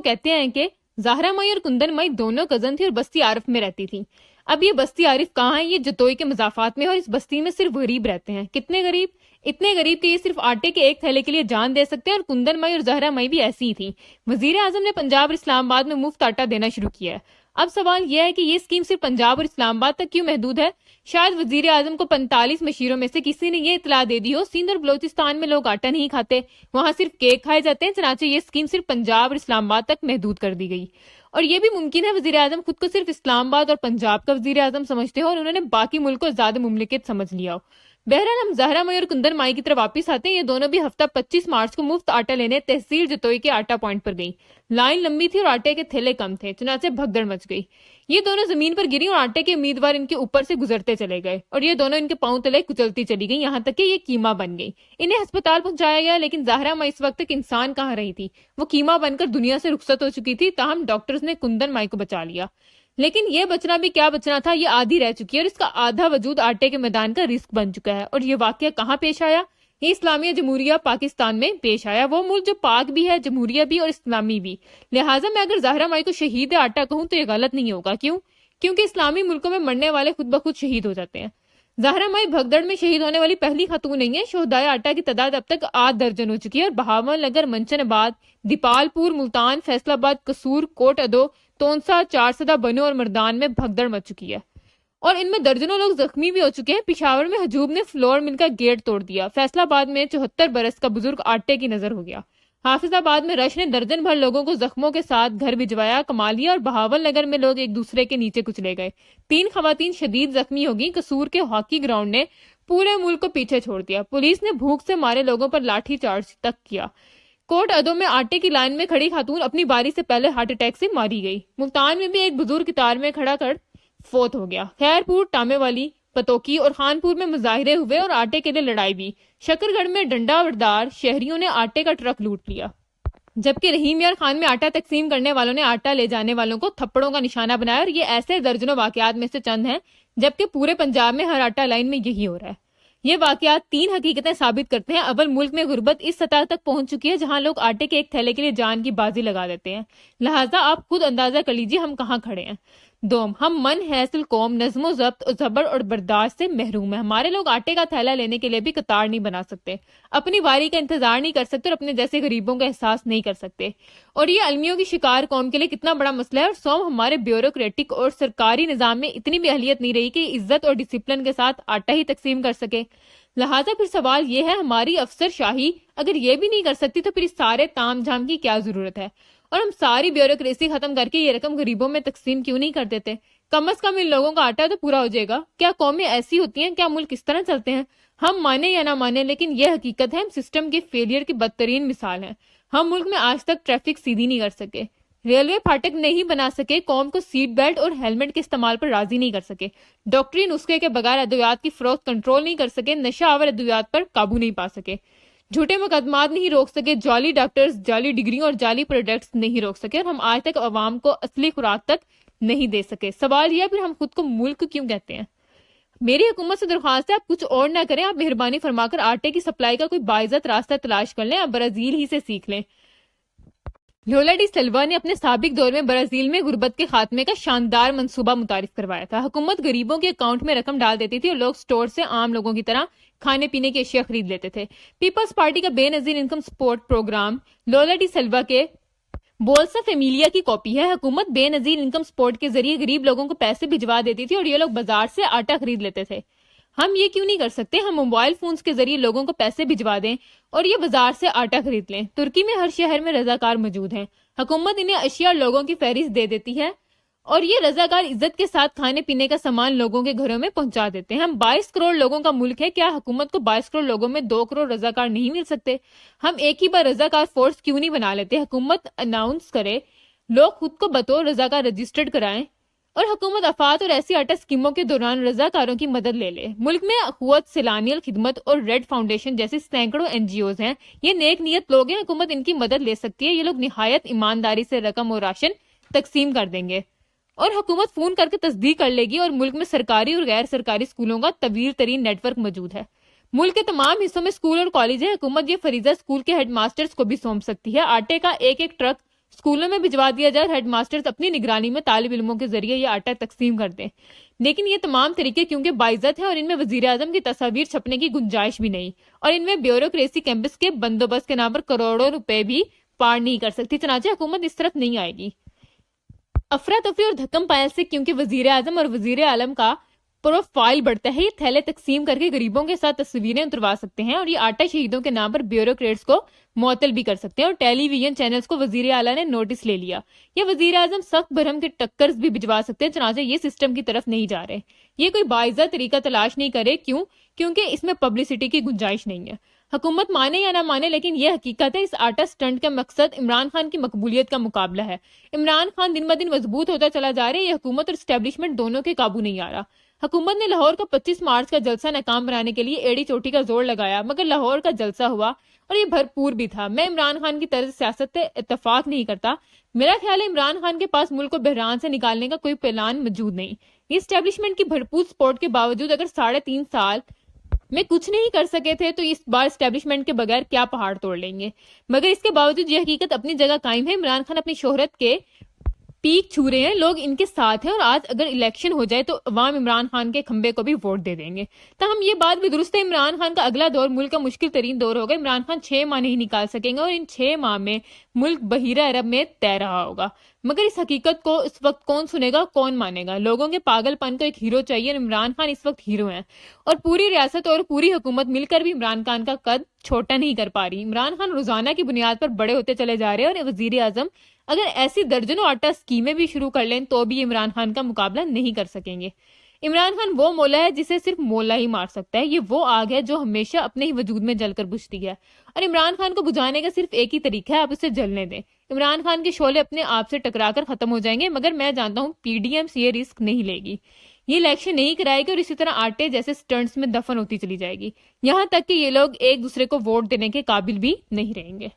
کہتے ہیں کہ زہرا مئی اور کندن مئی دونوں کزن تھی اور بستی عارف میں رہتی تھی. اب یہ بستی عارف کہاں ہے؟ یہ جتوئی کے مضافات میں، اور اس بستی میں صرف غریب رہتے ہیں. کتنے غریب؟ اتنے غریب کہ یہ صرف آٹے کے ایک تھیلے کے لیے جان دے سکتے ہیں. اور کندن مئی اور زہرا مئی بھی ایسی ہی تھی. وزیر اعظم نے پنجاب اور اسلام آباد میں مفت آٹا دینا شروع کیا ہے. اب سوال یہ ہے کہ یہ اسکیم صرف پنجاب اور اسلام آباد تک کیوں محدود ہے؟ شاید وزیر اعظم کو 45 مشیروں میں سے کسی نے یہ اطلاع دے دی ہو سندھ اور بلوچستان میں لوگ آٹا نہیں کھاتے، وہاں صرف کیک کھائے جاتے ہیں، چنانچہ یہ اسکیم صرف پنجاب اور اسلام آباد تک محدود کر دی گئی. اور یہ بھی ممکن ہے وزیر اعظم خود کو صرف اسلام آباد اور پنجاب کا وزیر اعظم سمجھتے ہو اور انہوں نے باقی ملک کو زیادہ مملکت سمجھ لیا ہو. بہرحال ہم زہرا مئی اور کندن مائی کی طرف واپس آتے ہیں. یہ دونوں بھی ہفتہ 25 مارچ کو مفت آٹا لینے تحصیل جتوئی کے آٹا پوائنٹ پر گئی. لائن لمبی تھی اور آٹے کے تھیلے کم تھے، چنانچہ بھگدڑ مچ گئی. یہ دونوں زمین پر گری اور آٹے کے امیدوار ان کے اوپر سے گزرتے چلے گئے اور یہ دونوں ان کے پاؤں تلے کچلتی چلی گئی، یہاں تک کہ یہ کیما بن گئی. انہیں ہسپتال پہنچایا گیا، لیکن زہرا مئی اس وقت تک انسان کہاں رہی تھی؟ وہ کیما بن کر دنیا سے رخصت ہو چکی تھی. تاہم ڈاکٹرز نے کندن مائی کو بچا لیا. لیکن یہ بچنا بھی کیا بچنا تھا، یہ آدھی رہ چکی ہے اور اس کا آدھا وجود آٹے کے میدان کا رزق بن چکا ہے. اور یہ واقعہ کہاں پیش آیا؟ یہ اسلامیہ جمہوریہ پاکستان میں پیش آیا، وہ ملک جو پاک بھی ہے، جمہوریہ بھی اور اسلامی بھی. لہٰذا میں اگر زہرا مائی کو شہید آٹا کہوں تو یہ غلط نہیں ہوگا. کیوں؟ کیونکہ اسلامی ملکوں میں مرنے والے خود بخود شہید ہو جاتے ہیں. زہرا مائی بھگدڑ میں شہید ہونے والی پہلی خاتون نہیں ہے. شہدائے آٹا کی تعداد اب تک 8 درجن ہو چکی ہے اور بہاول نگر، منچن آباد، دیپال پور، ملتان، فیصل آباد، قصور، کوٹ ادو، تونسا، چارسدہ، بنو اور مردان میں بھگدڑ مچ چکی ہے اور ان میں درجنوں لوگ زخمی بھی ہو چکے ہیں. پشاور میں ہجوم نے فلور مل کا گیٹ توڑ دیا. فیصل آباد میں 74 برس کا بزرگ آٹے کی نظر ہو گیا. حافظ آباد میں رش نے درجن بھر لوگوں کو زخموں کے ساتھ گھر بھجوایا. کمالیا اور بہاول نگر میں لوگ ایک دوسرے کے نیچے کچلے گئے. 3 خواتین شدید زخمی ہو گئیں. قصور کے ہاکی گراؤنڈ نے پورے ملک کو پیچھے چھوڑ دیا. پولیس نے بھوک سے مارے لوگوں پر لاٹھی چارج تک کیا. کوٹ ادو میں آٹے کی لائن میں کھڑی خاتون اپنی باری سے پہلے ہارٹ اٹیک سے ماری گئی. ملتان میں بھی ایک بزرگ قطار میں کھڑا کر فوت ہو گیا. خیر پور، ٹامے والی، پتوکی اور خانپور میں مظاہرے ہوئے اور آٹے کے لیے لڑائی بھی. شکر گڑھ میں ڈنڈا وردار شہریوں نے آٹے کا ٹرک لوٹ لیا، جبکہ رحیم یار خان میں آٹا تقسیم کرنے والوں نے آٹا لے جانے والوں کو تھپڑوں کا نشانہ بنایا. اور یہ ایسے درجنوں واقعات میں سے چند ہیں، جبکہ پورے پنجاب میں ہر آٹا لائن میں یہی ہو رہا ہے. یہ واقعات 3 حقیقتیں ثابت کرتے ہیں. اول، ملک میں غربت اس سطح تک پہنچ چکی ہے جہاں لوگ آٹے کے ایک تھیلے کے لیے جان کی بازی لگا دیتے ہیں. لہٰذا آپ خود اندازہ کر لیجیے ہم کہاں کھڑے ہیں. دوم، ہم من حیث القوم نظم و ضبط اور صبر اور برداشت سے محروم ہیں. ہمارے لوگ آٹے کا تھیلا لینے کے لیے بھی قطار نہیں بنا سکتے، اپنی واری کا انتظار نہیں کر سکتے اور اپنے جیسے غریبوں کا احساس نہیں کر سکتے. اور یہ المیوں کی شکار قوم کے لیے کتنا بڑا مسئلہ ہے. اور سوم، ہمارے بیوروکریٹک اور سرکاری نظام میں اتنی بھی اہلیت نہیں رہی کہ عزت اور ڈسپلن کے ساتھ آٹا ہی تقسیم کر سکے. لہٰذا پھر سوال یہ ہے، ہماری افسر شاہی اگر یہ بھی نہیں کر سکتی تو پھر اس سارے تام جھام کی کیا ضرورت ہے؟ اور ہم ساری بیوروکریسی ختم کر کے یہ رقم غریبوں میں تقسیم کیوں نہیں کر دیتے؟ کم از کم ان لوگوں کا آٹا تو پورا ہو جائے گا. کیا قومیں ایسی ہوتی ہیں؟ کیا ملک اس طرح چلتے ہیں؟ ہم مانے یا نہ مانے، لیکن یہ حقیقت ہے، ہم سسٹم کے فیلئر کی بدترین مثال ہیں. ہم ملک میں آج تک ٹریفک سیدھی نہیں کر سکے، ریلوے پھاٹک نہیں بنا سکے، قوم کو سیٹ بیلٹ اور ہیلمٹ کے استعمال پر راضی نہیں کر سکے، ڈاکٹری نسخے کے بغیر ادویات کی فروخت کنٹرول نہیں کر سکے، نشہ آور ادویات پر قابو نہیں پا سکے، جھوٹے مقدمات نہیں روک سکے، جعلی ڈاکٹرز، جعلی ڈگریوں اور جعلی پروڈکٹس نہیں روک سکے، اور ہم آج تک عوام کو اصلی خوراک تک نہیں دے سکے. سوال یہ ہے، پھر ہم خود کو ملک کیوں کہتے ہیں؟ میری حکومت سے درخواست ہے، آپ کچھ اور نہ کریں، آپ مہربانی فرما کر آٹے کی سپلائی کا کوئی باعزت راستہ تلاش کر لیں. آپ برازیل ہی سے سیکھ لیں. لولا ڈی سلوا نے اپنے سابق دور میں برازیل میں غربت کے خاتمے کا شاندار منصوبہ متعارف کروایا تھا. حکومت غریبوں کے اکاؤنٹ میں رقم ڈال دیتی تھی اور لوگ سٹور سے عام لوگوں کی طرح کھانے پینے کی اشیاء خرید لیتے تھے. پیپلز پارٹی کا بے نظیر انکم سپورٹ پروگرام لولا ڈی سلوا کے بولسا فیملیہ کی کاپی ہے. حکومت بے نظیر انکم سپورٹ کے ذریعے غریب لوگوں کو پیسے بھجوا دیتی تھی اور یہ لوگ بازار سے آٹا خرید لیتے تھے. ہم یہ کیوں نہیں کر سکتے؟ ہم موبائل فونز کے ذریعے لوگوں کو پیسے بھجوا دیں اور یہ بازار سے آٹا خرید لیں. ترکی میں ہر شہر میں رضاکار موجود ہیں. حکومت انہیں اشیاء اور لوگوں کی فہرست دے دیتی ہے اور یہ رضاکار عزت کے ساتھ کھانے پینے کا سامان لوگوں کے گھروں میں پہنچا دیتے ہیں. ہم 22 کروڑ لوگوں کا ملک ہے. کیا حکومت کو 22 کروڑ لوگوں میں 2 کروڑ رضاکار نہیں مل سکتے؟ ہم ایک ہی بار رضاکار فورس کیوں نہیں بنا لیتے؟ حکومت اناؤنس کرے، لوگ خود کو بطور رضاکار رجسٹرڈ کرائیں اور حکومت آفات اور ایسی آٹا اسکیموں کے دوران رضاکاروں کی مدد لے لے. ملک میں اخوت، سیلانیل خدمت اور ریڈ فاؤنڈیشن جیسے سینکڑوں NGOs ہیں. یہ نیک نیت لوگ ہیں، حکومت ان کی مدد لے سکتی ہے. یہ لوگ نہایت ایمانداری سے رقم اور راشن تقسیم کر دیں گے اور حکومت فون کر کے تصدیق کر لے گی. اور ملک میں سرکاری اور غیر سرکاری اسکولوں کا طویل ترین نیٹ ورک موجود ہے. ملک کے تمام حصوں میں اسکول اور کالج ہیں. حکومت یہ فریضہ اسکول کے ہیڈ ماسٹرز کو بھی سونپ سکتی ہے. آٹے کا ایک ایک ٹرک اسکولوں میں بھجوا دیا جائے اور ہیڈ ماسٹرز اپنی نگرانی میں طالب علموں کے ذریعے یہ آٹا تقسیم کر دیں. لیکن یہ تمام طریقے کیونکہ باعزت ہیں اور ان میں وزیر اعظم کی تصاویر چھپنے کی گنجائش بھی نہیں، اور ان میں بیوروکریسی کیمپس کے بندوبست کے نام پر کروڑوں روپے بھی پار نہیں کر سکتی. چنانچہ حکومت اس طرف نہیں آئے گی. افراتفری اور دھکم پائل سے کیونکہ وزیر اعظم اور وزیر اعظم کا پروفائل بڑھتا ہے، یہ تھیلے تقسیم کر کے غریبوں کے ساتھ تصویریں اتروا سکتے ہیں اور یہ آٹا شہیدوں کے نام پر بیوروکریٹس کو معطل بھی کر سکتے ہیں. اور ٹیلی ویژن چینلز کو وزیر اعلیٰ نے نوٹس لے لیا. یہ وزیر اعظم سخت برہم کے ٹکرز بھی بھجوا سکتے ہیں. چنانچہ یہ سسٹم کی طرف نہیں جا رہے. یہ کوئی باعزت طریقہ تلاش نہیں کرے. کیونکہ اس میں پبلسٹی کی گنجائش نہیں ہے. حکومت مانے یا نہ مانے لیکن یہ حقیقت ہے، اس آٹا سٹنٹ کا مقصد عمران خان کی مقبولیت کا مقابلہ ہے. عمران خان دن بدن مضبوط ہوتا چلا جا رہا ہے. یہ حکومت اور اسٹیبلشمنٹ دونوں کے قابو نہیں آ رہا. حکومت نے لاہور کا 25 مارچ کا جلسہ ناکام بنانے کے لیے ایڑی چوٹی کا زور لگایا، مگر لاہور کا جلسہ ہوا اور یہ بھرپور بھی تھا. میں عمران خان کی طرز سیاست سے اتفاق نہیں کرتا. میرا خیال ہے عمران خان کے پاس ملک کو بحران سے نکالنے کا کوئی پلان موجود نہیں. یہ اسٹیبلشمنٹ کی بھرپور سپورٹ کے باوجود اگر 3.5 سال میں کچھ نہیں کر سکے تھے تو اس بار اسٹیبلشمنٹ کے بغیر کیا پہاڑ توڑ لیں گے. مگر اس کے باوجود یہ حقیقت اپنی جگہ قائم ہے، عمران خان اپنی شہرت کے پیک چھو رہے ہیں، لوگ ان کے ساتھ ہیں، اور آج اگر الیکشن ہو جائے تو عوام عمران خان کے کھمبے کو بھی ووٹ دے دیں گے. تاہم یہ بات بھی درست ہے، عمران خان کا اگلا دور ملک کا مشکل ترین دور ہوگا. عمران خان 6 ماہ نہیں نکال سکیں گے اور ان 6 ماہ میں ملک بحیرہ عرب میں تیر رہا ہوگا. مگر اس حقیقت کو اس وقت کون سنے گا، کون مانے گا؟ لوگوں کے پاگل پن کو ایک ہیرو چاہیے، اور عمران خان اس وقت ہیرو ہیں، اور پوری ریاست اور پوری حکومت مل کر بھی عمران خان کا قد چھوٹا نہیں کر پا رہی. عمران خان روزانہ کی بنیاد پر بڑے ہوتے چلے جا رہے ہیں، اور وزیر اعظم اگر ایسی درجنوں آٹا اسکیمیں بھی شروع کر لیں تو بھی عمران خان کا مقابلہ نہیں کر سکیں گے. عمران خان وہ مولا ہے جسے صرف مولا ہی مار سکتا ہے. یہ وہ آگ ہے جو ہمیشہ اپنے ہی وجود میں جل کر بجھتی ہے، اور عمران خان کو بجھانے کا صرف ایک ہی طریقہ ہے، آپ اسے جلنے دیں. عمران خان کے شعلے اپنے آپ سے ٹکرا کر ختم ہو جائیں گے، مگر میں جانتا ہوں پی ڈی ایم یہ رسک نہیں لے گی. یہ الیکشن نہیں کرائے گی اور اسی طرح آٹے جیسے سٹنٹس میں دفن ہوتی چلی جائے گی، یہاں تک کہ یہ لوگ ایک دوسرے کو ووٹ دینے کے قابل بھی نہیں رہیں گے.